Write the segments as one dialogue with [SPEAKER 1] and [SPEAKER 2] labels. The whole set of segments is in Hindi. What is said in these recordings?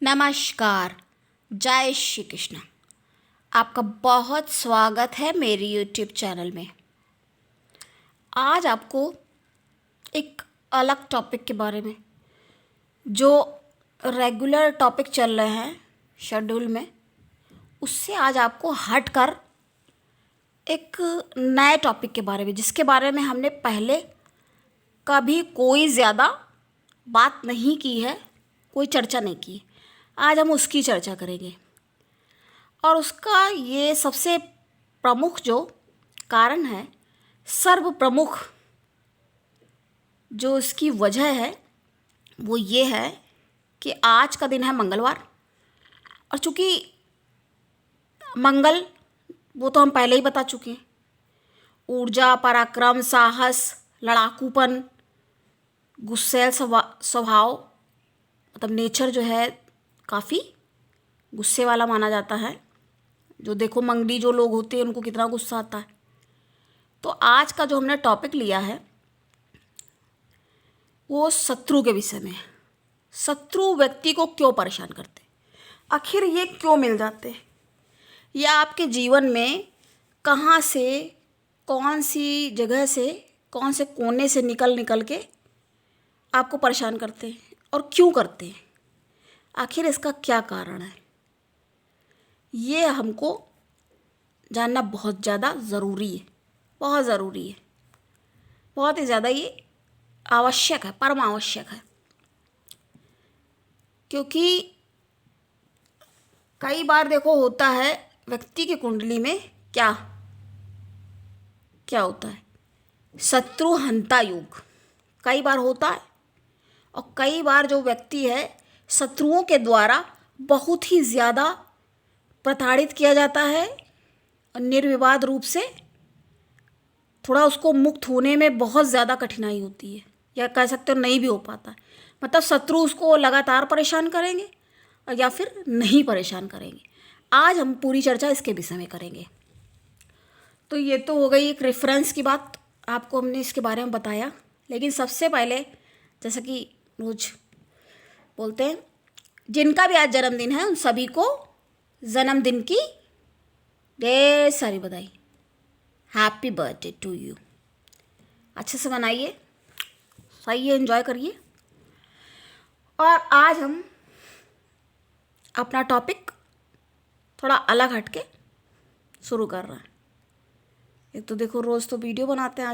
[SPEAKER 1] नमस्कार। जय श्री कृष्ण। आपका बहुत स्वागत है मेरी यूट्यूब चैनल में। आज आपको एक अलग टॉपिक के बारे में, जो रेगुलर टॉपिक चल रहे हैं शेड्यूल में, उससे आज आपको हटकर एक नए टॉपिक के बारे में, जिसके बारे में हमने पहले कभी कोई ज़्यादा बात नहीं की है, कोई चर्चा नहीं की। आज हम उसकी चर्चा करेंगे और उसका ये सबसे प्रमुख जो कारण है, सर्व प्रमुख जो इसकी वजह है वो ये है कि आज का दिन है मंगलवार। और चूँकि मंगल वो तो हम पहले ही बता चुके हैं, ऊर्जा, पराक्रम, साहस, लड़ाकूपन, गुस्सैल स्वभाव, मतलब नेचर जो है काफ़ी गुस्से वाला माना जाता है। जो देखो मंगली जो लोग होते हैं उनको कितना गुस्सा आता है। तो आज का जो हमने टॉपिक लिया है वो शत्रु के विषय में है। शत्रु व्यक्ति को क्यों परेशान करते, आखिर ये क्यों मिल जाते हैं, या आपके जीवन में कहाँ से, कौन सी जगह से, कौन से कोने से निकल के आपको परेशान करते हैं और क्यों करते हैं, आखिर इसका क्या कारण है, ये हमको जानना बहुत ज़्यादा ज़रूरी है। बहुत ज़रूरी है, बहुत ही ज़्यादा ये आवश्यक है, परम आवश्यक है। क्योंकि कई बार देखो होता है व्यक्ति की कुंडली में क्या क्या होता है, शत्रु हंता योग कई बार होता है। और कई बार जो व्यक्ति है शत्रुओं के द्वारा बहुत ही ज़्यादा प्रताड़ित किया जाता है और निर्विवाद रूप से थोड़ा उसको मुक्त होने में बहुत ज़्यादा कठिनाई होती है, या कह सकते हो नहीं भी हो पाता है। मतलब शत्रु उसको लगातार परेशान करेंगे और या फिर नहीं परेशान करेंगे। आज हम पूरी चर्चा इसके विषय में करेंगे। तो ये तो हो गई एक रेफरेंस की बात, आपको हमने इसके बारे में बताया। लेकिन सबसे पहले, जैसा कि रोज बोलते हैं, जिनका भी आज जन्मदिन है उन सभी को जन्मदिन की ढेर सारी बधाई। Happy birthday to you. अच्छे से मनाइए, सही है, एंजॉय करिए। और आज हम अपना टॉपिक थोड़ा अलग हटके शुरू कर रहे हैं। एक तो देखो रोज़ तो वीडियो बनाते हैं,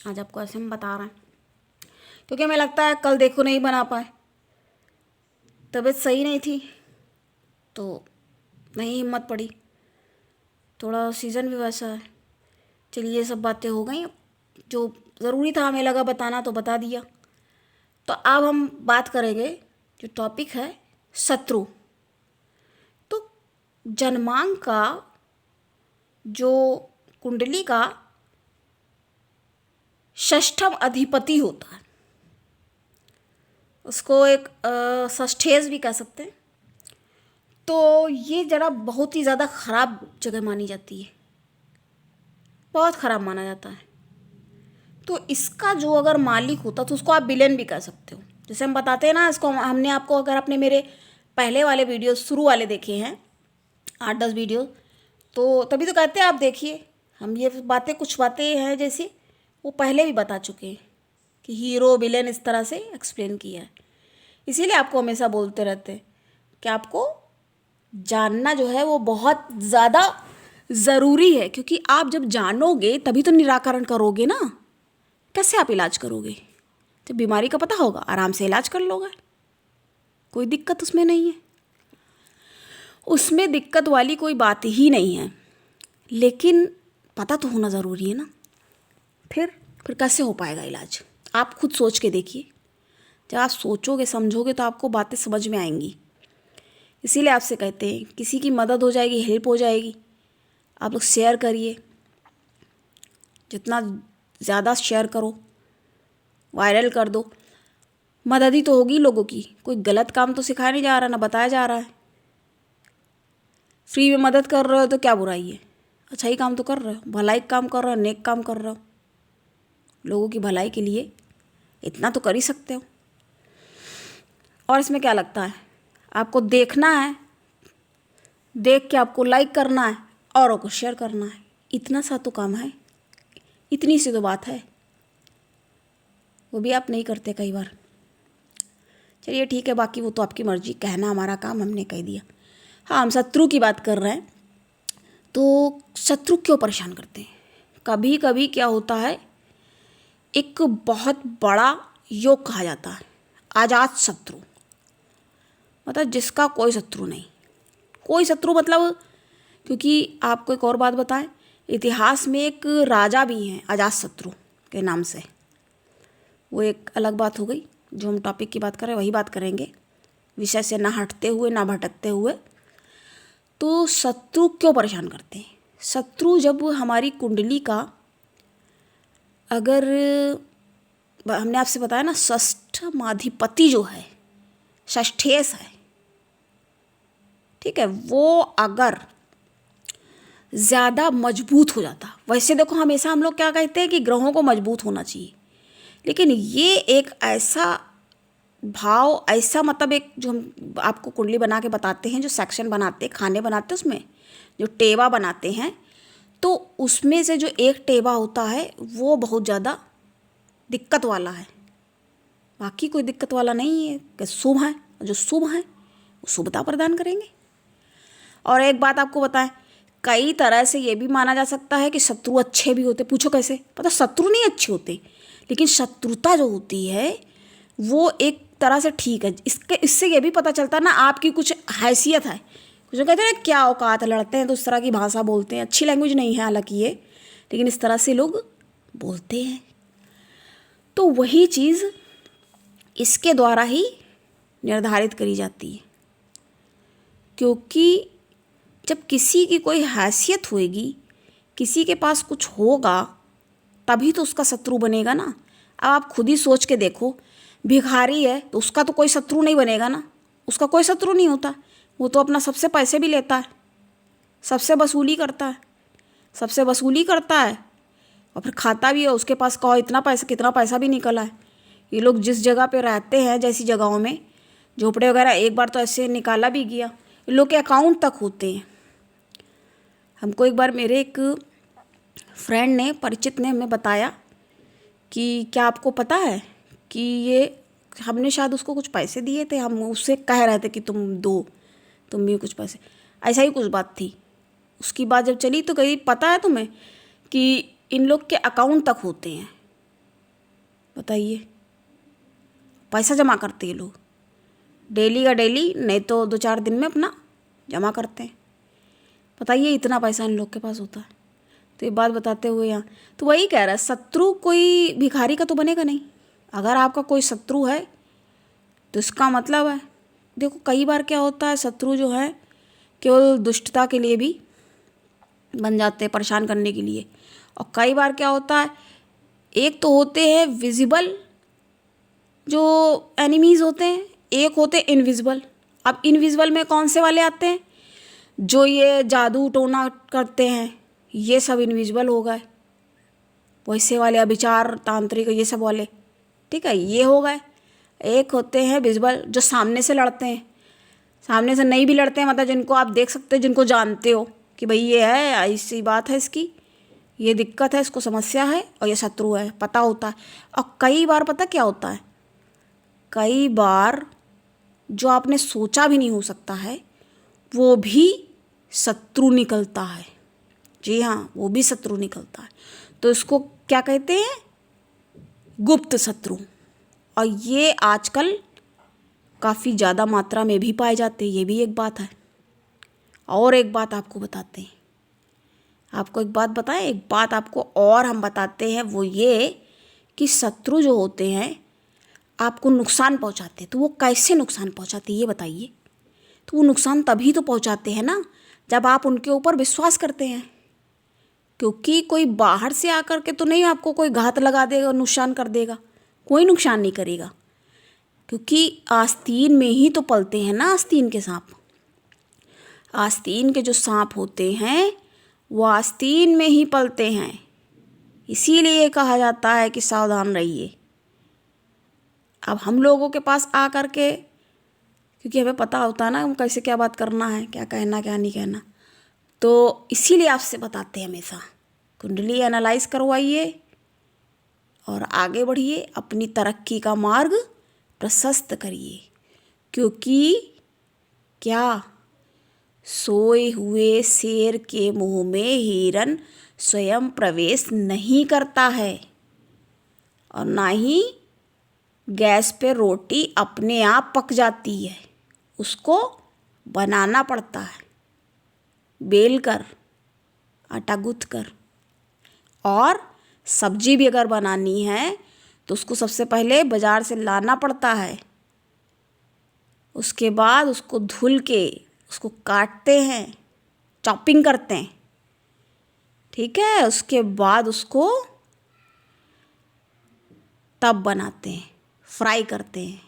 [SPEAKER 1] आज आपको ऐसे हम बता रहे हैं, क्योंकि हमें लगता है कल देखो नहीं बना पाए, तबीयत सही नहीं थी तो नहीं हिम्मत पड़ी, थोड़ा सीज़न भी वैसा है। चलिए ये सब बातें हो गई, जो ज़रूरी था हमें लगा बताना तो बता दिया। तो अब हम बात करेंगे, जो टॉपिक है शत्रु। तो जन्मांक का जो कुंडली का षष्ठम अधिपति होता है, उसको एक षष्ठेश भी कह सकते हैं। तो ये जरा बहुत ही ज़्यादा ख़राब जगह मानी जाती है, बहुत ख़राब माना जाता है। तो इसका जो अगर मालिक होता तो उसको आप विलेन भी कह सकते हो। जैसे हम बताते हैं ना, इसको हमने आपको, अगर आपने मेरे पहले वाले वीडियो शुरू वाले देखे हैं 8-10 वीडियो, तो तभी तो कहते हैं आप देखिए। हम ये बातें, कुछ बातें हैं जैसे वो पहले भी बता चुके हैं कि हीरो विलेन इस तरह से एक्सप्लेन किया है। इसीलिए आपको हमेशा बोलते रहते हैं कि आपको जानना जो है वो बहुत ज़्यादा ज़रूरी है। क्योंकि आप जब जानोगे तभी तो निराकरण करोगे ना। कैसे आप इलाज करोगे? जब बीमारी का पता होगा आराम से इलाज कर लोगे, कोई दिक्कत उसमें नहीं है, उसमें दिक्कत वाली कोई बात ही नहीं है। लेकिन पता तो होना ज़रूरी है ना। फिर कैसे हो पाएगा इलाज? आप खुद सोच के देखिए। जब आप सोचोगे समझोगे तो आपको बातें समझ में आएंगी। इसीलिए आपसे कहते हैं किसी की मदद हो जाएगी, हेल्प हो जाएगी, आप लोग शेयर करिए। जितना ज़्यादा शेयर करो, वायरल कर दो, मदद ही तो होगी लोगों की। कोई गलत काम तो सिखाया नहीं जा रहा, ना बताया जा रहा है। फ्री में मदद कर रहे हो तो क्या बुराई है? अच्छा ही काम तो कर रहे हो, भलाई काम कर रहे हो, नेक काम कर रहे हो, लोगों की भलाई के लिए इतना तो कर ही सकते हो। और इसमें क्या लगता है, आपको देखना है, देख के आपको लाइक करना है, औरों को शेयर करना है। इतना सा तो काम है, इतनी सी तो बात है, वो भी आप नहीं करते कई बार। चलिए ठीक है, बाकी वो तो आपकी मर्जी, कहना हमारा काम, हमने कह दिया। हाँ, हम शत्रु की बात कर रहे हैं। तो शत्रु क्यों परेशान करते हैं? कभी कभी क्या होता है, एक बहुत बड़ा योग कहा जाता है आजाद शत्रु, मतलब जिसका कोई शत्रु नहीं। कोई शत्रु मतलब, क्योंकि आपको एक और बात बताएं, इतिहास में एक राजा भी हैं अजात शत्रु के नाम से। वो एक अलग बात हो गई, जो हम टॉपिक की बात कर रहे हैं वही बात करेंगे, विषय से ना हटते हुए ना भटकते हुए। तो शत्रु क्यों परेशान करते हैं? शत्रु जब हमारी कुंडली का, अगर हमने आपसे बताया ना, षष्ठमाधिपति जो है, षष्ठेश है, ठीक है, वो अगर ज़्यादा मजबूत हो जाता, वैसे देखो हमेशा हम लोग क्या कहते हैं कि ग्रहों को मजबूत होना चाहिए, लेकिन ये एक ऐसा भाव, ऐसा मतलब एक, जो हम आपको कुंडली बना के बताते हैं, जो सेक्शन बनाते हैं, खाने बनाते हैं, उसमें जो टेवा बनाते हैं, तो उसमें से जो एक टेवा होता है वो बहुत ज़्यादा दिक्कत वाला है, बाकी कोई दिक्कत वाला नहीं है, कि शुभ है, जो शुभ है वो शुभता प्रदान करेंगे। और एक बात आपको बताएं, कई तरह से ये भी माना जा सकता है कि शत्रु अच्छे भी होते। पूछो कैसे? पता, शत्रु नहीं अच्छे होते, लेकिन शत्रुता जो होती है वो एक तरह से ठीक है। इससे ये भी पता चलता है ना, आपकी कुछ हैसियत है। कुछ कहते हैं ना, क्या औकात, लड़ते हैं तो उस तरह की भाषा बोलते हैं, अच्छी लैंग्वेज नहीं है हालांकि ये, लेकिन इस तरह से लोग बोलते हैं। तो वही चीज़ इसके द्वारा ही निर्धारित करी जाती है, क्योंकि जब किसी की कोई हैसियत होएगी, किसी के पास कुछ होगा, तभी तो उसका शत्रु बनेगा ना। अब आप खुद ही सोच के देखो, भिखारी है तो उसका तो कोई शत्रु नहीं बनेगा ना, उसका कोई शत्रु नहीं होता। वो तो अपना सबसे पैसे भी लेता है, सबसे वसूली करता है, सबसे वसूली करता है और फिर खाता भी है। उसके पास कहो इतना पैसा, कितना पैसा भी निकला है। ये लोग जिस जगह पे रहते हैं, जैसी जगहों में झोपड़े वगैरह, एक बार तो ऐसे निकाला भी गया, इन लोग के अकाउंट तक होते हैं। हमको एक बार मेरे एक फ्रेंड ने, परिचित ने हमें बताया कि क्या आपको पता है कि ये, हमने शायद उसको कुछ पैसे दिए थे, हम उससे कह रहे थे कि तुम दो, तुम भी कुछ पैसे, ऐसा ही कुछ बात थी। उसकी बात जब चली तो कही, पता है तुम्हें कि इन लोग के अकाउंट तक होते हैं। बताइए, पैसा जमा करते हैं लोग, डेली का डेली, नहीं तो 2-4 दिन में अपना जमा करते हैं। बताइए, इतना पैसा इन लोग के पास होता है। तो ये बात बताते हुए यहाँ तो वही कह रहा है, शत्रु कोई भिखारी का तो बनेगा नहीं। अगर आपका कोई शत्रु है तो इसका मतलब है, देखो कई बार क्या होता है, शत्रु जो है केवल दुष्टता के लिए भी बन जाते हैं, परेशान करने के लिए। और कई बार क्या होता है, एक तो होते हैं विजिबल जो एनिमीज़ होते हैं, एक होते इनविजिबल। अब इनविजिबल में कौन से वाले आते हैं? जो ये जादू टोना करते हैं, ये सब इनविजिबल हो गए। वैसे वाले अभिचार तांत्रिक, ये सब वाले, ठीक है, ये हो गए। एक होते हैं विजिबल, जो सामने से लड़ते हैं, सामने से नहीं भी लड़ते हैं, मतलब जिनको आप देख सकते हो, जिनको जानते हो कि भाई ये है, ऐसी बात है इसकी, ये दिक्कत है, इसको समस्या है और ये शत्रु है, पता होता है। और कई बार पता क्या होता है, कई बार जो आपने सोचा भी नहीं हो सकता है वो भी शत्रु निकलता है। जी हाँ, वो भी शत्रु निकलता है। तो इसको क्या कहते हैं? गुप्त शत्रु। और ये आजकल काफ़ी ज़्यादा मात्रा में भी पाए जाते हैं, ये भी एक बात है। और एक बात आपको बताते हैं, आपको एक बात बताएं, एक बात आपको और हम बताते हैं, वो ये कि शत्रु जो होते हैं आपको नुकसान पहुंचाते हैं। तो वो कैसे नुकसान पहुंचाते हैं ये बताइए। तो वो नुकसान तभी तो पहुंचाते हैं ना, जब आप उनके ऊपर विश्वास करते हैं। क्योंकि कोई बाहर से आकर के तो नहीं आपको कोई घात लगा देगा, नुकसान कर देगा, कोई नुकसान नहीं करेगा। क्योंकि आस्तीन में ही तो पलते हैं ना आस्तीन के सांप। आस्तीन के जो सांप होते हैं वो आस्तीन में ही पलते हैं, इसीलिए कहा जाता है कि सावधान रहिए। अब हम लोगों के पास आकर के क्योंकि हमें पता होता है ना हम कैसे क्या बात करना है, क्या कहना क्या नहीं कहना। तो इसीलिए आपसे बताते हैं हमेशा, कुंडली एनालाइज करवाइए और आगे बढ़िए, अपनी तरक्की का मार्ग प्रशस्त करिए। क्योंकि क्या, सोए हुए शेर के मुंह में हिरन स्वयं प्रवेश नहीं करता है, और ना ही गैस पे रोटी अपने आप पक जाती है, उसको बनाना पड़ता है, बेल कर, आटा गूँथ कर। और सब्जी भी अगर बनानी है तो उसको सबसे पहले बाज़ार से लाना पड़ता है, उसके बाद उसको धुल के उसको काटते हैं, चॉपिंग करते हैं, ठीक है। उसके बाद उसको तब बनाते हैं, फ्राई करते हैं,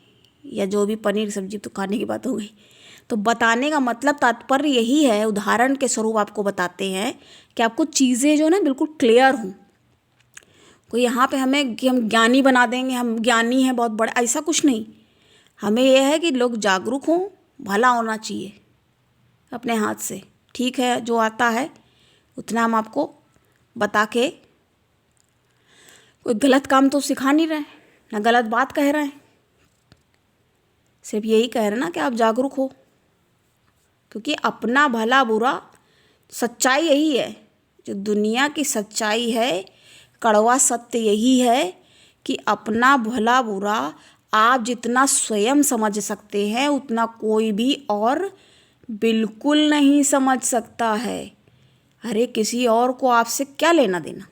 [SPEAKER 1] या जो भी पनीर सब्जी तो खाने की बात हो गई। तो बताने का मतलब तात्पर्य यही है, उदाहरण के स्वरूप आपको बताते हैं कि आपको चीज़ें जो ना बिल्कुल क्लियर हों। कोई यहाँ पे हमें कि हम ज्ञानी बना देंगे, हम ज्ञानी हैं बहुत बड़े, ऐसा कुछ नहीं। हमें यह है कि लोग जागरूक हों, भला होना चाहिए अपने हाथ से, ठीक है। जो आता है उतना हम आपको बता के, कोई गलत काम तो सिखा नहीं रहे, ना गलत बात कह रहे हैं, सिर्फ यही कह रहे ना कि आप जागरूक हो। क्योंकि अपना भला बुरा, सच्चाई यही है, जो दुनिया की सच्चाई है, कड़वा सत्य यही है कि अपना भला बुरा आप जितना स्वयं समझ सकते हैं उतना कोई भी और बिल्कुल नहीं समझ सकता है। अरे किसी और को आपसे क्या लेना देना,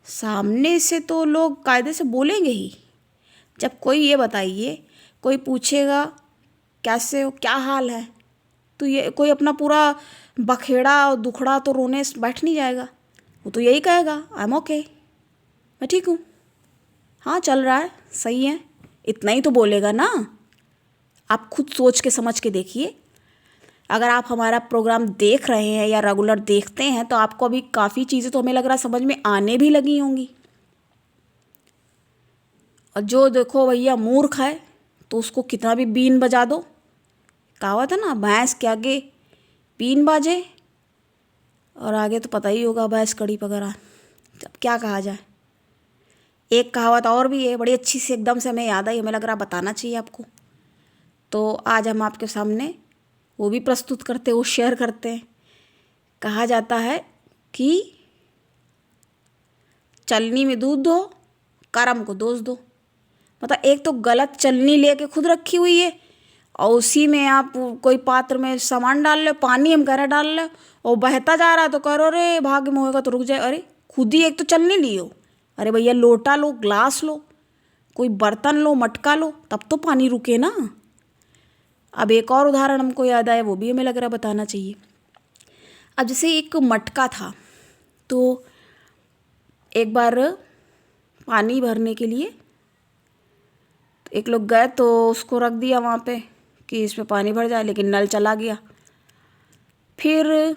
[SPEAKER 1] सामने से तो लोग कायदे से बोलेंगे ही। जब कोई, ये बताइए, कोई पूछेगा कैसे हो, क्या हाल है, तो ये कोई अपना पूरा बखेड़ा और दुखड़ा तो रोने बैठ नहीं जाएगा। वो तो यही कहेगा आई एम ओके, मैं ठीक हूँ, हाँ चल रहा है, सही है, इतना ही तो बोलेगा ना। आप खुद सोच के समझ के देखिए। अगर आप हमारा प्रोग्राम देख रहे हैं या रेगुलर देखते हैं तो आपको अभी काफ़ी चीज़ें तो हमें लग रहा है समझ में आने भी लगी होंगी। और जो देखो भैया मूर्ख है तो उसको कितना भी बीन बजा दो, कहावत है ना, भैंस के आगे बीन बाजे, और आगे तो पता ही होगा भैंस कड़ी पकड़ा। अब क्या कहा जाए। एक कहावत और भी है बड़ी अच्छी सी, एकदम से हमें याद आई, हमें लग रहा बताना चाहिए आपको, तो आज हम आपके सामने वो भी प्रस्तुत करते, वो शेयर करते हैं। कहा जाता है कि चलनी में दूध दो, कर्म को दोष दो। मतलब एक तो गलत चलनी लेके खुद रखी हुई है और उसी में आप कोई पात्र में सामान डाल लो, पानी हम कह रहे डाल लो, और बहता जा रहा है तो करो रे भाग्य में होएगा तो रुक जाए। अरे खुद ही एक तो चलनी लियो, अरे भैया लोटा लो, ग्लास लो, कोई बर्तन लो, मटका लो, तब तो पानी रुके ना। अब एक और उदाहरण हमको याद आया, वो भी हमें लग रहा बताना चाहिए। अब जैसे एक मटका था, तो एक बार पानी भरने के लिए एक लोग गए तो उसको रख दिया वहाँ पे कि इसमें पानी भर जाए, लेकिन नल चला गया। फिर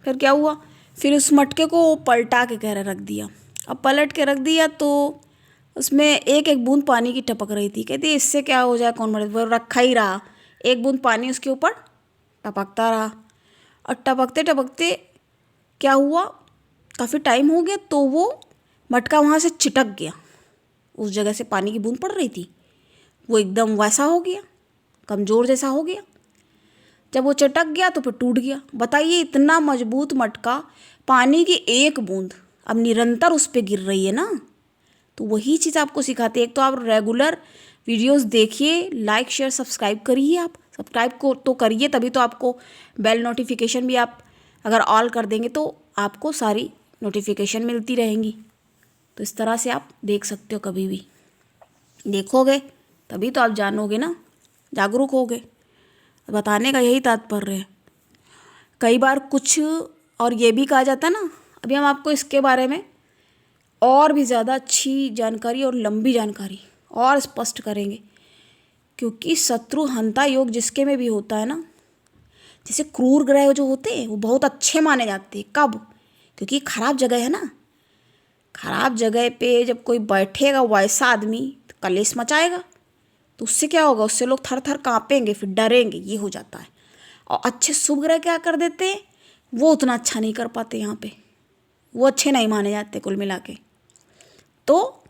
[SPEAKER 1] क्या हुआ, फिर उस मटके को पलटा के कह रहे रख दिया। अब पलट के रख दिया तो उसमें एक एक बूंद पानी की टपक रही थी। कहती इससे क्या हो जाए, कौन मरे, वो रखा ही रहा, एक बूंद पानी उसके ऊपर टपकता रहा। और टपकते टपकते क्या हुआ, काफ़ी टाइम हो गया तो वो मटका वहाँ से चिटक गया, उस जगह से पानी की बूंद पड़ रही थी, वो एकदम वैसा हो गया, कमज़ोर जैसा हो गया। जब वो चटक गया तो फिर टूट गया। बताइए इतना मजबूत मटका, पानी की एक बूंद अब निरंतर उस पर गिर रही है ना। तो वही चीज़ आपको सिखाते हैं। एक तो आप रेगुलर वीडियोस देखिए, लाइक शेयर सब्सक्राइब करिए। आप सब्सक्राइब को तो करिए, तभी तो आपको बेल नोटिफिकेशन भी आप अगर ऑल कर देंगे तो आपको सारी नोटिफिकेशन मिलती रहेंगी। तो इस तरह से आप देख सकते हो, कभी भी देखोगे तभी तो आप जानोगे ना, जागरूक होगे। बताने का यही तात्पर्य है। कई बार कुछ और ये भी कहा जाता है ना, अभी हम आपको इसके बारे में और भी ज़्यादा अच्छी जानकारी और लंबी जानकारी और स्पष्ट करेंगे। क्योंकि शत्रु हंता योग जिसके में भी होता है ना, जैसे क्रूर ग्रह जो होते हैं वो बहुत अच्छे माने जाते हैं। कब? क्योंकि खराब जगह है ना, खराब जगह पे जब कोई बैठेगा वैसा आदमी तो कलेश मचाएगा, तो उससे क्या होगा, उससे लोग थर थर काँपेंगे, फिर डरेंगे, ये हो जाता है। और अच्छे शुभ ग्रह क्या कर देते हैं, वो उतना अच्छा नहीं कर पाते यहाँ पे, वो अच्छे नहीं माने जाते कुल मिला के। तो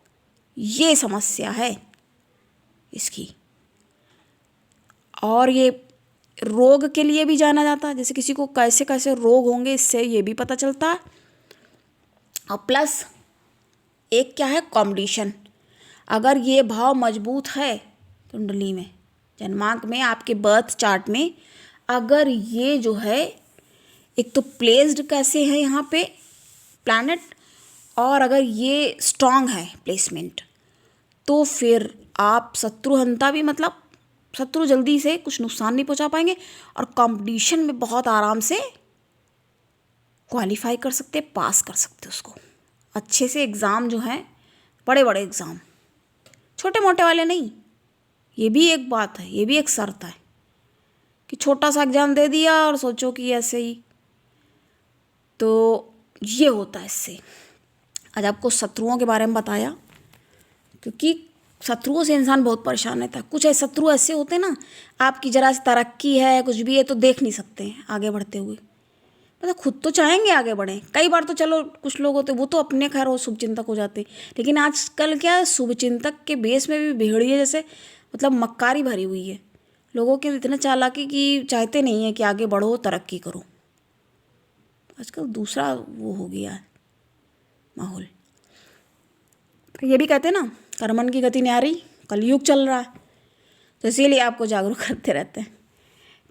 [SPEAKER 1] ये समस्या है इसकी। और ये रोग के लिए भी जाना जाता है, जैसे किसी को कैसे कैसे रोग होंगे इससे ये भी पता चलता है। और प्लस एक क्या है, कॉम्बिनेशन। अगर ये भाव मजबूत है कुंडली में, जन्मांक में, आपके बर्थ चार्ट में, अगर ये जो है एक तो प्लेस्ड कैसे है यहाँ पे प्लैनेट, और अगर ये स्ट्रांग है प्लेसमेंट, तो फिर आप शत्रुहंता भी, मतलब शत्रु जल्दी से कुछ नुकसान नहीं पहुंचा पाएंगे, और कंपटीशन में बहुत आराम से क्वालिफाई कर सकते, पास कर सकते उसको अच्छे से। एग्ज़ाम जो हैं, बड़े बड़े एग्ज़ाम, छोटे मोटे वाले नहीं। ये भी एक बात है, ये भी एक शर्त है कि छोटा सा एग्ज़ाम दे दिया और सोचो कि ऐसे ही, तो ये होता है इससे। आज आपको शत्रुओं के बारे में बताया, क्योंकि शत्रुओं से इंसान बहुत परेशान रहता है। कुछ ऐसे शत्रु ऐसे होते हैं ना, आपकी जरा सी तरक्की है, कुछ भी है, तो देख नहीं सकते हैं आगे बढ़ते हुए, मतलब खुद तो चाहेंगे आगे बढ़ें। कई बार तो चलो कुछ लोग होते वो तो अपने खैर वो शुभचिंतक हो जाते, लेकिन आजकल क्या है, शुभचिंतक के बेस में भी भेड़िए जैसे, मतलब मक्कारी भरी हुई है। लोगों के इतने चालाकी कि चाहते नहीं है कि आगे बढ़ो, तरक्की करो। आजकल दूसरा वो हो गया है माहौल। तो ये भी कहते हैं ना, कर्मन की गति न्यारी, कलयुग चल रहा है, तो इसीलिए आपको जागरूक करते रहते हैं।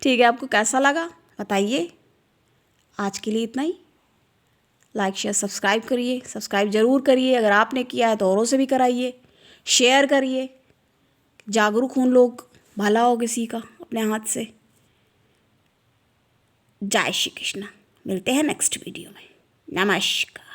[SPEAKER 1] ठीक है, आपको कैसा लगा बताइए। आज के लिए इतना ही। लाइक शेयर सब्सक्राइब करिए, सब्सक्राइब ज़रूर करिए, अगर आपने किया है तो औरों से भी कराइए, शेयर करिए, जागरूक हों लोग, भला हो किसी का अपने हाथ से। जय श्री कृष्ण। मिलते हैं नेक्स्ट वीडियो में। नमस्कार।